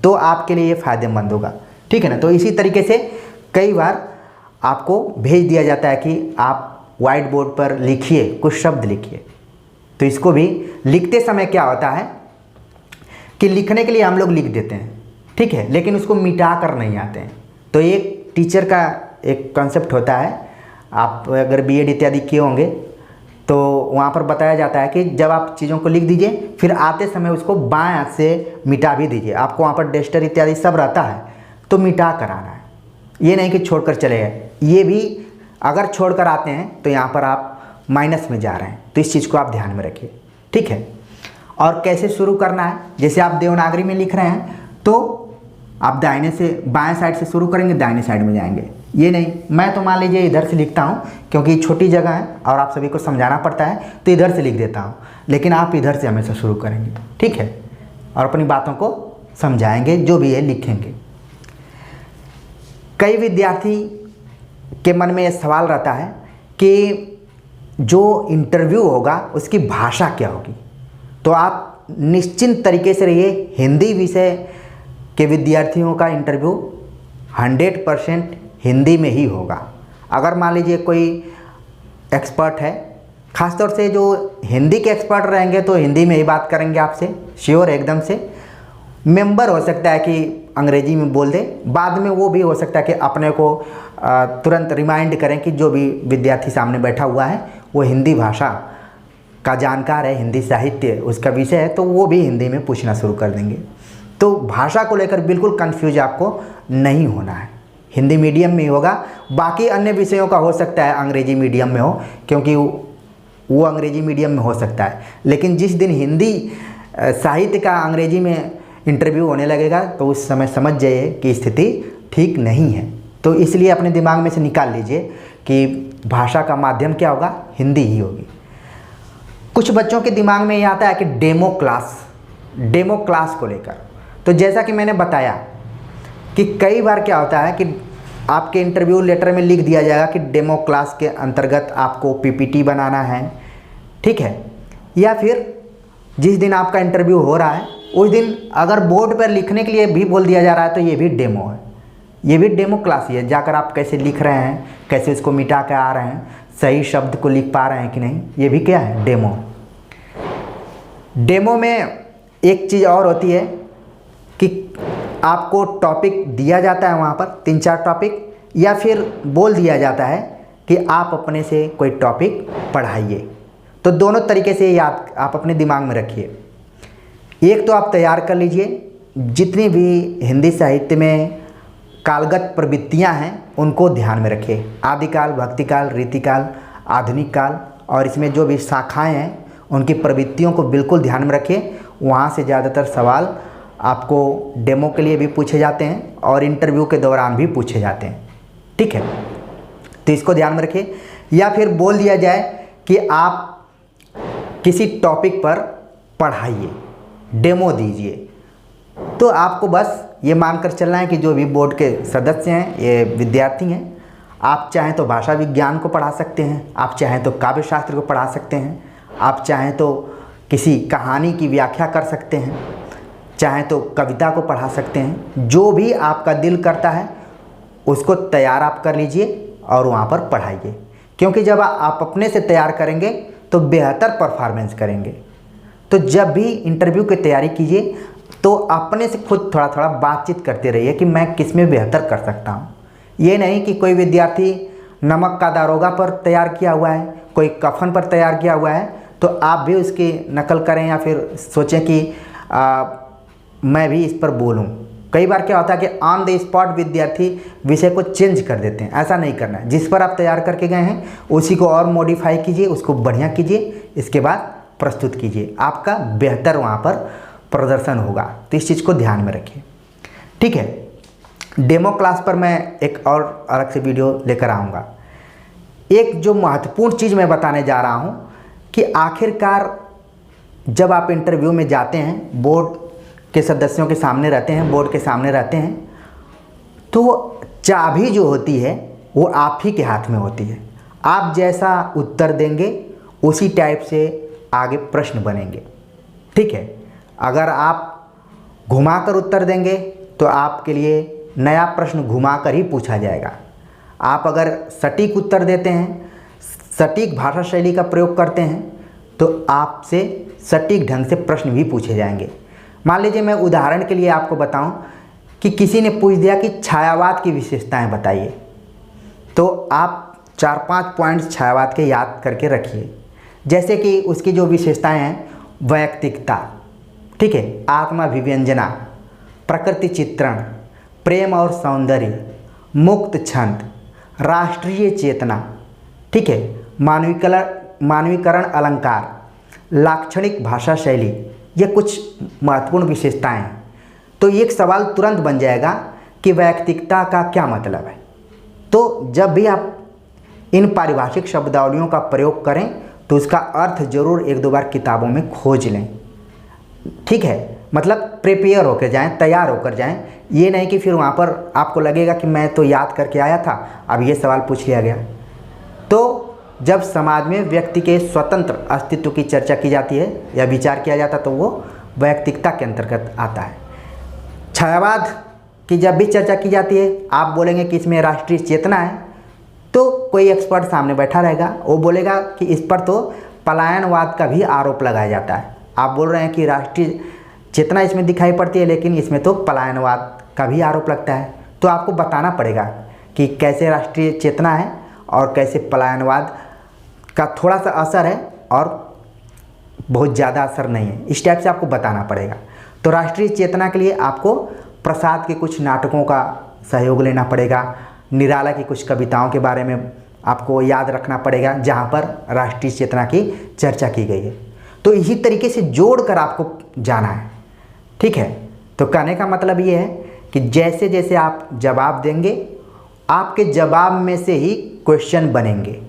तो आपके लिए ये फ़ायदेमंद होगा। ठीक है ना। तो इसी तरीके से कई बार आपको भेज दिया जाता है कि आप वाइट बोर्ड पर लिखिए, कुछ शब्द लिखिए। तो इसको भी लिखते समय क्या होता है कि लिखने के लिए हम लोग लिख देते हैं, ठीक है, लेकिन उसको मिटा कर नहीं आते हैं। तो एक टीचर का एक कॉन्सेप्ट होता है, आप अगर बीएड इत्यादि किए होंगे तो वहाँ पर बताया जाता है कि जब आप चीज़ों को लिख दीजिए, फिर आते समय उसको बाएं हाथ से मिटा भी दीजिए। आपको वहाँ पर डस्टर इत्यादि सब रहता है, तो मिटा कर आना है, ये नहीं कि छोड़कर चले गए। ये भी अगर छोड़कर आते हैं तो यहाँ पर आप माइनस में जा रहे हैं, तो इस चीज़ को आप ध्यान में रखिए। ठीक है। और कैसे शुरू करना है, जैसे आप देवनागरी में लिख रहे हैं तो आप दाहिने से बाएं साइड से शुरू करेंगे, दाहिने साइड में जाएंगे। ये नहीं, मैं तो मान लीजिए इधर से लिखता हूँ क्योंकि छोटी जगह है और आप सभी को समझाना पड़ता है, तो इधर से लिख देता हूँ, लेकिन आप इधर से हमेशा शुरू करेंगे। ठीक है। और अपनी बातों को समझाएंगे, जो भी है लिखेंगे। कई विद्यार्थी के मन में ये सवाल रहता है कि जो इंटरव्यू होगा उसकी भाषा क्या होगी। तो आप निश्चिंत तरीके से रहिए, हिंदी विषय के विद्यार्थियों का इंटरव्यू 100% हिंदी में ही होगा। अगर मान लीजिए कोई एक्सपर्ट है, ख़ासतौर से जो हिंदी के एक्सपर्ट रहेंगे तो हिंदी में ही बात करेंगे आपसे, श्योर एकदम से। मेंबर हो सकता है कि अंग्रेजी में बोल दे, बाद में वो भी हो सकता है कि अपने को तुरंत रिमाइंड करें कि जो भी विद्यार्थी सामने बैठा हुआ है वो हिंदी भाषा का जानकार है, हिंदी साहित्य उसका विषय है, तो वो भी हिंदी में पूछना शुरू कर देंगे। तो भाषा को लेकर बिल्कुल कंफ्यूज आपको नहीं होना है, हिंदी मीडियम में ही होगा। बाकी अन्य विषयों का हो सकता है अंग्रेजी मीडियम में हो, क्योंकि वो अंग्रेजी मीडियम में हो सकता है, लेकिन जिस दिन हिंदी साहित्य का अंग्रेजी में इंटरव्यू होने लगेगा तो उस समय समझ जाइए कि स्थिति ठीक नहीं है। तो इसलिए अपने दिमाग में से निकाल लीजिए कि भाषा का माध्यम क्या होगा, हिंदी ही होगी। कुछ बच्चों के दिमाग में ये आता है कि डेमो क्लास को लेकर, तो जैसा कि मैंने बताया कि कई बार क्या होता है कि आपके इंटरव्यू लेटर में लिख दिया जाएगा कि डेमो क्लास के अंतर्गत आपको पीपीटी बनाना है, ठीक है, या फिर जिस दिन आपका इंटरव्यू हो रहा है उस दिन अगर बोर्ड पर लिखने के लिए भी बोल दिया जा रहा है तो ये भी डेमो है, ये भी डेमो क्लास ही है। जाकर आप कैसे लिख रहे हैं, कैसे उसको मिटा के आ रहे हैं, सही शब्द को लिख पा रहे हैं कि नहीं, ये भी क्या है, डेमो। डेमो में एक चीज़ और होती है कि आपको टॉपिक दिया जाता है वहाँ पर 3-4 टॉपिक, या फिर बोल दिया जाता है कि आप अपने से कोई टॉपिक पढ़ाइए। तो दोनों तरीके से याद आप अपने दिमाग में रखिए। एक तो आप तैयार कर लीजिए, जितनी भी हिंदी साहित्य में कालगत प्रवृत्तियाँ हैं उनको ध्यान में रखिए, आदिकाल, भक्तिकाल, रीतिकाल, आधुनिक काल, और इसमें जो भी शाखाएँ हैं उनकी प्रवृत्तियों को बिल्कुल ध्यान में रखिए। वहाँ से ज़्यादातर सवाल आपको डेमो के लिए भी पूछे जाते हैं और इंटरव्यू के दौरान भी पूछे जाते हैं, ठीक है। तो इसको ध्यान में रखिए। या फिर बोल दिया जाए कि आप किसी टॉपिक पर पढ़ाइए, डेमो दीजिए, तो आपको बस ये मानकर चलना है कि जो भी बोर्ड के सदस्य हैं ये विद्यार्थी हैं। आप चाहें तो भाषा विज्ञान को पढ़ा सकते हैं, आप चाहें तो काव्य शास्त्र को पढ़ा सकते हैं, आप चाहें तो किसी कहानी की व्याख्या कर सकते हैं, चाहें तो कविता को पढ़ा सकते हैं। जो भी आपका दिल करता है उसको तैयार आप कर लीजिए और वहाँ पर पढ़ाइए, क्योंकि जब आप अपने से तैयार करेंगे तो बेहतर परफॉर्मेंस करेंगे। तो जब भी इंटरव्यू की तैयारी कीजिए तो अपने से खुद थोड़ा थोड़ा बातचीत करते रहिए कि मैं किस में बेहतर कर सकता हूँ। ये नहीं कि कोई विद्यार्थी नमक का दारोगा पर तैयार किया हुआ है, कोई कफन पर तैयार किया हुआ है, तो आप भी उसकी नकल करें या फिर सोचें कि मैं भी इस पर बोलूं। कई बार क्या होता है कि ऑन द स्पॉट विद्यार्थी विषय को चेंज कर देते हैं, ऐसा नहीं करना है। जिस पर आप तैयार करके गए हैं उसी को और मॉडिफाई कीजिए, उसको बढ़िया कीजिए, इसके बाद प्रस्तुत कीजिए, आपका बेहतर वहाँ पर प्रदर्शन होगा। तो इस चीज़ को ध्यान में रखिए, ठीक है। डेमो क्लास पर मैं एक और अलग से वीडियो लेकर आऊँगा। एक जो महत्वपूर्ण चीज़ मैं बताने जा रहा हूँ कि आखिरकार जब आप इंटरव्यू में जाते हैं बोर्ड के सदस्यों के सामने रहते हैं, बोर्ड के सामने रहते हैं, तो चाबी जो होती है वो आप ही के हाथ में होती है। आप जैसा उत्तर देंगे उसी टाइप से आगे प्रश्न बनेंगे, ठीक है। अगर आप घुमाकर उत्तर देंगे तो आपके लिए नया प्रश्न घुमाकर ही पूछा जाएगा। आप अगर सटीक उत्तर देते हैं, सटीक भाषा शैली का प्रयोग करते हैं, तो आपसे सटीक ढंग से प्रश्न भी पूछे जाएंगे। मान लीजिए मैं उदाहरण के लिए आपको बताऊं कि किसी ने पूछ दिया कि छायावाद की विशेषताएं बताइए, तो आप 4-5 पॉइंट्स छायावाद के याद करके रखिए। जैसे कि उसकी जो विशेषताएं हैं, वैयक्तिकता, ठीक है, आत्माभिव्यंजना, प्रकृति चित्रण, प्रेम और सौंदर्य, मुक्त छंद, राष्ट्रीय चेतना, ठीक है, मानवीकरण अलंकार, लाक्षणिक भाषा शैली, ये कुछ महत्वपूर्ण विशेषताएं हैं। तो एक सवाल तुरंत बन जाएगा कि वैयक्तिकता का क्या मतलब है। तो जब भी आप इन पारिभाषिक शब्दावलियों का प्रयोग करें तो उसका अर्थ जरूर 1-2 बार किताबों में खोज लें, ठीक है। मतलब प्रिपेयर होकर जाएं, तैयार होकर जाएं। ये नहीं कि फिर वहाँ पर आपको लगेगा कि मैं तो याद करके आया था, अब ये सवाल पूछ लिया गया। तो जब समाज में व्यक्ति के स्वतंत्र अस्तित्व की चर्चा की जाती है या विचार किया जाता है तो वो वैयक्तिकता के अंतर्गत आता है। छायावाद की जब भी चर्चा की जाती है, आप बोलेंगे कि इसमें राष्ट्रीय चेतना है, तो कोई एक्सपर्ट सामने बैठा रहेगा, वो बोलेगा कि इस पर तो पलायनवाद का भी आरोप लगाया जाता है। आप बोल रहे हैं कि राष्ट्रीय चेतना इसमें दिखाई पड़ती है, लेकिन इसमें तो पलायनवाद का भी आरोप लगता है। तो आपको बताना पड़ेगा कि कैसे राष्ट्रीय चेतना है और कैसे पलायनवाद का थोड़ा सा असर है और बहुत ज़्यादा असर नहीं है। इस टाइप से आपको बताना पड़ेगा। तो राष्ट्रीय चेतना के लिए आपको प्रसाद के कुछ नाटकों का सहयोग लेना पड़ेगा, निराला की कुछ कविताओं के बारे में आपको याद रखना पड़ेगा जहाँ पर राष्ट्रीय चेतना की चर्चा की गई है। तो इसी तरीके से जोड़कर आपको जाना है, ठीक है। तो कहने का मतलब ये है कि जैसे जैसे आप जवाब देंगे, आपके जवाब में से ही क्वेश्चन बनेंगे।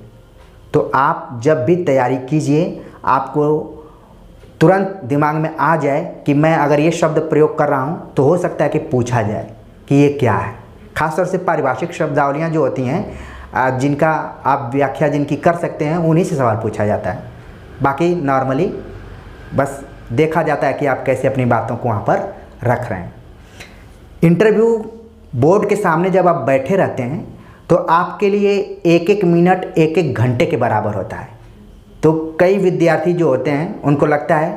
तो आप जब भी तैयारी कीजिए, आपको तुरंत दिमाग में आ जाए कि मैं अगर ये शब्द प्रयोग कर रहा हूँ तो हो सकता है कि पूछा जाए कि ये क्या है। खासतौर से पारिभाषिक शब्दावलियाँ जो होती हैं, जिनका आप व्याख्या जिनकी कर सकते हैं, उन्हीं से सवाल पूछा जाता है। बाकी नॉर्मली बस देखा जाता है कि आप कैसे अपनी बातों को वहाँ पर रख रहे हैं। इंटरव्यू बोर्ड के सामने जब आप बैठे रहते हैं तो आपके लिए 1-1 मिनट 1-1 घंटे के बराबर होता है। तो कई विद्यार्थी जो होते हैं उनको लगता है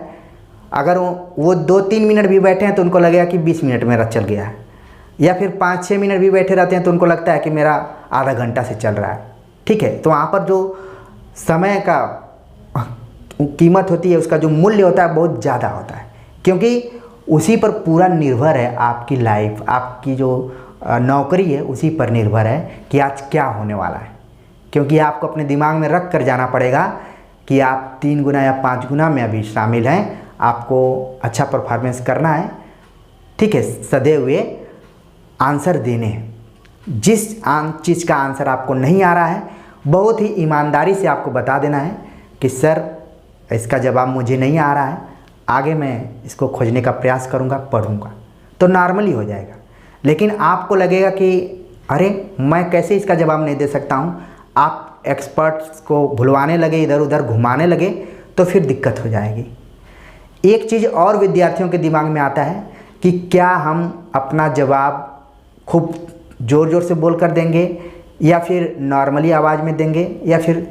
अगर वो 2-3 मिनट भी बैठे हैं तो उनको लगेगा कि 20 मिनट मेरा चल गया है, या फिर 5-6 मिनट भी बैठे रहते हैं तो उनको लगता है कि मेरा आधा घंटा से चल रहा है, ठीक है। तो वहाँ पर जो समय का कीमत होती है, उसका जो मूल्य होता है बहुत ज़्यादा होता है, क्योंकि उसी पर पूरा निर्भर है आपकी लाइफ, आपकी जो नौकरी है उसी पर निर्भर है कि आज क्या होने वाला है। क्योंकि आपको अपने दिमाग में रख कर जाना पड़ेगा कि आप 3 गुना या 5 गुना में अभी शामिल हैं, आपको अच्छा परफॉर्मेंस करना है, ठीक है। सधे हुए आंसर देने हैं। जिस चीज़ का आंसर आपको नहीं आ रहा है, बहुत ही ईमानदारी से आपको बता देना है कि सर इसका जवाब मुझे नहीं आ रहा है, आगे मैं इसको खोजने का प्रयास करूँगा, पढ़ूँगा, तो नॉर्मली हो जाएगा। लेकिन आपको लगेगा कि अरे मैं कैसे इसका जवाब नहीं दे सकता हूँ, आप एक्सपर्ट्स को भुलवाने लगे, इधर उधर घुमाने लगे, तो फिर दिक्कत हो जाएगी। एक चीज़ और विद्यार्थियों के दिमाग में आता है कि क्या हम अपना जवाब खूब ज़ोर ज़ोर से बोल कर देंगे या फिर नॉर्मली आवाज़ में देंगे या फिर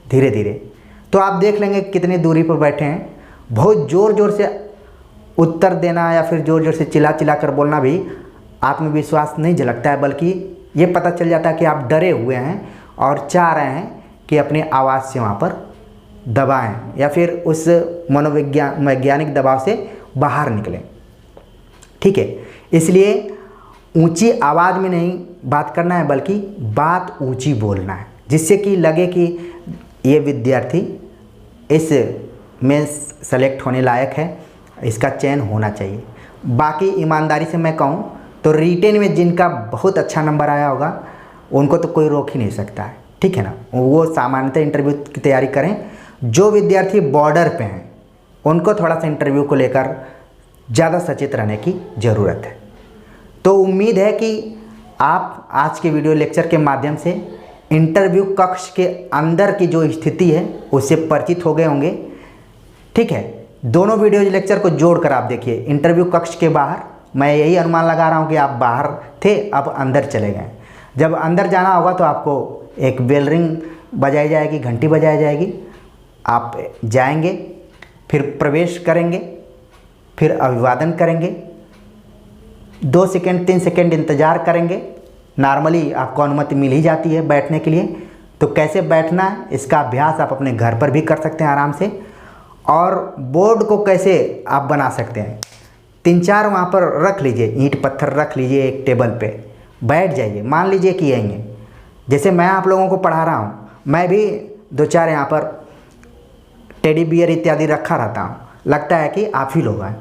धीरे धीरे। तो आप देख लेंगे कितनी दूरी पर बैठे हैं, बहुत ज़ोर ज़ोर से उत्तर देना या फिर ज़ोर ज़ोर से चिल्ला चिल्ला कर बोलना भी आत्मविश्वास नहीं झलकता है, बल्कि ये पता चल जाता है कि आप डरे हुए हैं और चाह रहे हैं कि अपनी आवाज़ से वहाँ पर दबाएं या फिर उस वैज्ञानिक दबाव से बाहर निकलें, ठीक है। इसलिए ऊंची आवाज़ में नहीं बात करना है, बल्कि बात ऊंची बोलना है, जिससे कि लगे कि ये विद्यार्थी इस में सेलेक्ट होने लायक है, इसका चयन होना चाहिए। बाकी ईमानदारी से मैं कहूँ तो रिटेन में जिनका बहुत अच्छा नंबर आया होगा उनको तो कोई रोक ही नहीं सकता है, ठीक है ना। वो सामान्यतः इंटरव्यू की तैयारी करें। जो विद्यार्थी बॉर्डर पे हैं उनको थोड़ा सा इंटरव्यू को लेकर ज़्यादा सचेत रहने की ज़रूरत है। तो उम्मीद है कि आप आज के वीडियो लेक्चर के माध्यम से इंटरव्यू कक्ष के अंदर की जो स्थिति है उससे परिचित हो गए होंगे। ठीक है, दोनों वीडियो लेक्चर को जोड़कर आप देखिए। इंटरव्यू कक्ष के बाहर मैं यही अनुमान लगा रहा हूँ कि आप बाहर थे, अब अंदर चले गए। जब अंदर जाना होगा तो आपको एक बेल रिंग बजाई जाएगी, घंटी बजाई जाएगी, आप जाएंगे, फिर प्रवेश करेंगे, फिर अभिवादन करेंगे, 2 सेकंड 3 सेकंड इंतज़ार करेंगे। नॉर्मली आपको अनुमति मिल ही जाती है बैठने के लिए। तो कैसे बैठना है इसका अभ्यास आप अपने घर पर भी कर सकते हैं आराम से। और बोर्ड को कैसे आप बना सकते हैं, 3-4 वहाँ पर रख लीजिए, ईंट पत्थर रख लीजिए एक टेबल पे, बैठ जाइए। मान लीजिए कि आएंगे, जैसे मैं आप लोगों को पढ़ा रहा हूँ, मैं भी 2-4 यहाँ पर टेडी बियर इत्यादि रखा रहता हूँ, लगता है कि आप ही लोग हैं।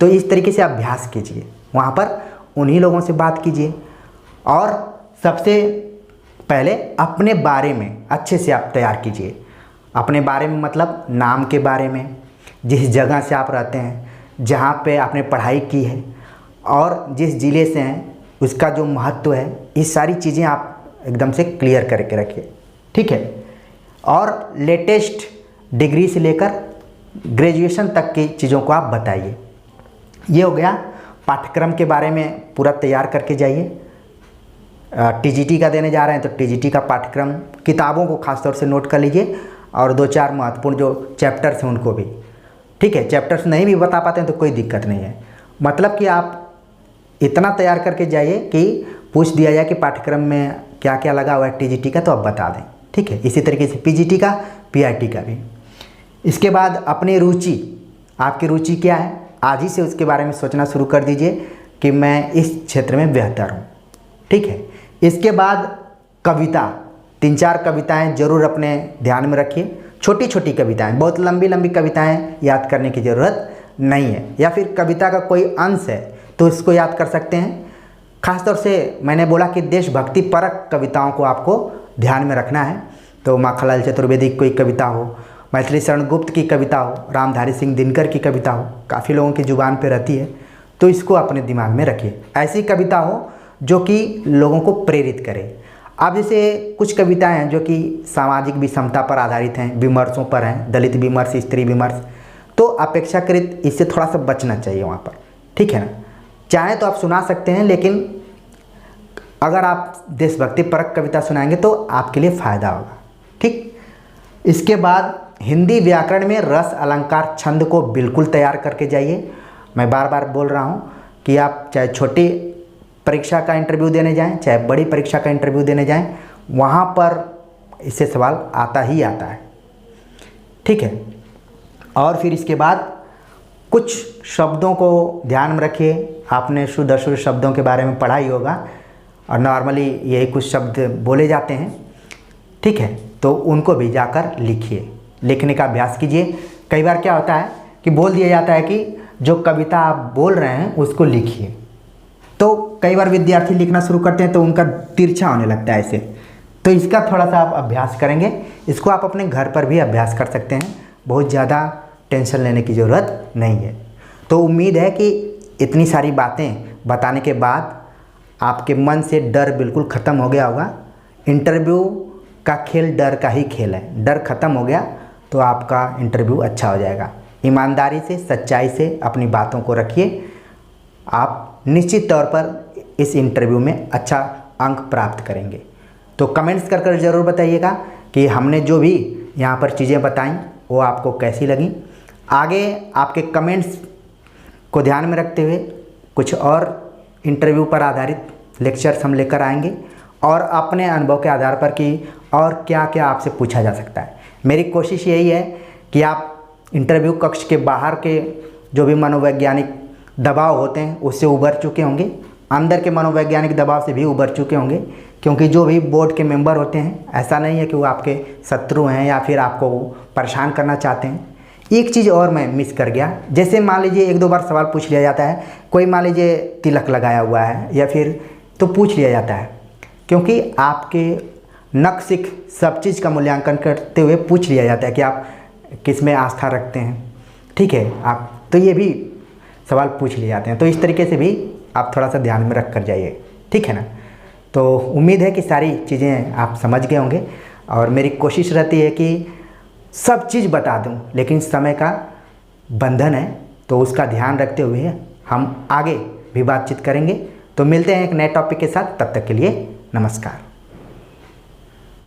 तो इस तरीके से अभ्यास कीजिए, वहाँ पर उन्हीं लोगों से बात कीजिए। और सबसे पहले अपने बारे में अच्छे से आप तैयार कीजिए। अपने बारे में मतलब नाम के बारे में, जिस जगह से आप रहते हैं, जहाँ पे आपने पढ़ाई की है और जिस ज़िले से हैं उसका जो महत्व है, ये सारी चीज़ें आप एकदम से क्लियर करके रखिए। ठीक है, और लेटेस्ट डिग्री से लेकर ग्रेजुएशन तक की चीज़ों को आप बताइए। ये हो गया पाठ्यक्रम के बारे में, पूरा तैयार करके जाइए। टीजीटी का देने जा रहे हैं तो टीजीटी का पाठ्यक्रम, किताबों को खासतौर से नोट कर लीजिए और 2-4 महत्वपूर्ण जो चैप्टर्स हैं उनको भी। ठीक है, चैप्टर्स नहीं भी बता पाते हैं तो कोई दिक्कत नहीं है, मतलब कि आप इतना तैयार करके जाइए कि पूछ दिया जाए कि पाठ्यक्रम में क्या क्या लगा हुआ है टीजीटी का, तो आप बता दें। ठीक है, इसी तरीके से पीजीटी का, पीआईटी का भी। इसके बाद अपनी रुचि, आपकी रुचि क्या है, आज ही से उसके बारे में सोचना शुरू कर दीजिए कि मैं इस क्षेत्र में बेहतर हूँ। ठीक है, इसके बाद कविता, 3-4 कविताएं जरूर अपने ध्यान में रखिए। छोटी छोटी कविताएं, बहुत लंबी लंबी कविताएं याद करने की ज़रूरत नहीं है। या फिर कविता का कोई अंश है तो इसको याद कर सकते हैं। खासतौर से मैंने बोला कि देशभक्ति परक कविताओं को आपको ध्यान में रखना है। तो माखनलाल चतुर्वेदी की कोई कविता हो, मैथिली शरण गुप्त की कविता हो, रामधारी सिंह दिनकर की कविता हो, काफ़ी लोगों की जुबान पे रहती है, तो इसको अपने दिमाग में रखिए। ऐसी कविता हो जो कि लोगों को प्रेरित करे। अब जैसे कुछ कविताएं हैं जो कि सामाजिक विषमता पर आधारित हैं, विमर्शों पर हैं, दलित विमर्श, स्त्री विमर्श, तो अपेक्षाकृत इससे थोड़ा सा बचना चाहिए वहाँ पर। ठीक है ना, चाहे तो आप सुना सकते हैं, लेकिन अगर आप देशभक्ति परक कविता सुनाएंगे तो आपके लिए फ़ायदा होगा। ठीक, इसके बाद हिंदी व्याकरण में रस, अलंकार, छंद को बिल्कुल तैयार करके जाइए। मैं बार बार बोल रहा हूँ कि आप चाहे छोटी परीक्षा का इंटरव्यू देने जाएं, चाहे बड़ी परीक्षा का इंटरव्यू देने जाएं, वहाँ पर इससे सवाल आता ही आता है। ठीक है, और फिर इसके बाद कुछ शब्दों को ध्यान में रखिए। आपने शुद्ध अशुद्ध शब्दों के बारे में पढ़ा ही होगा और नॉर्मली यही कुछ शब्द बोले जाते हैं। ठीक है, तो उनको भी जाकर लिखिए, लिखने का अभ्यास कीजिए। कई बार क्या होता है कि बोल दिया जाता है कि जो कविता आप बोल रहे हैं उसको लिखिए, तो कई बार विद्यार्थी लिखना शुरू करते हैं तो उनका तिरछा होने लगता है ऐसे। तो इसका थोड़ा सा आप अभ्यास करेंगे। इसको आप अपने घर पर भी अभ्यास कर सकते हैं, बहुत ज़्यादा टेंशन लेने की ज़रूरत नहीं है। तो उम्मीद है कि इतनी सारी बातें बताने के बाद आपके मन से डर बिल्कुल ख़त्म हो गया होगा। इंटरव्यू का खेल डर का ही खेल है, डर ख़त्म हो गया तो आपका इंटरव्यू अच्छा हो जाएगा। ईमानदारी से, सच्चाई से अपनी बातों को रखिए, आप निश्चित तौर पर इस इंटरव्यू में अच्छा अंक प्राप्त करेंगे। तो कमेंट्स कर ज़रूर बताइएगा कि हमने जो भी यहाँ पर चीज़ें बताई वो आपको कैसी लगी। आगे आपके कमेंट्स को ध्यान में रखते हुए कुछ और इंटरव्यू पर आधारित लेक्चर्स हम लेकर आएंगे और अपने अनुभव के आधार पर कि और क्या क्या आपसे पूछा जा सकता है। मेरी कोशिश यही है कि आप इंटरव्यू कक्ष के बाहर के जो भी मनोवैज्ञानिक दबाव होते हैं उससे उबर चुके होंगे, अंदर के मनोवैज्ञानिक दबाव से भी उबर चुके होंगे, क्योंकि जो भी बोर्ड के मेंबर होते हैं ऐसा नहीं है कि वो आपके शत्रु हैं या फिर आपको परेशान करना चाहते हैं। एक चीज़ और मैं मिस कर गया, जैसे मान लीजिए 1-2 बार सवाल पूछ लिया जाता है, कोई मान लीजिए तिलक लगाया हुआ है या फिर तो पूछ लिया जाता है, क्योंकि आपके नक सिख सब चीज़ का मूल्यांकन करते हुए पूछ लिया जाता है कि आप किस में आस्था रखते हैं। ठीक है, आप तो ये भी सवाल पूछ लिए जाते हैं। तो इस तरीके से भी आप थोड़ा सा ध्यान में रख कर जाइए, ठीक है ना। तो उम्मीद है कि सारी चीज़ें आप समझ गए होंगे, और मेरी कोशिश रहती है कि सब चीज़ बता दूं, लेकिन समय का बंधन है, तो उसका ध्यान रखते हुए हम आगे भी बातचीत करेंगे। तो मिलते हैं एक नए टॉपिक के साथ, तब तक के लिए नमस्कार।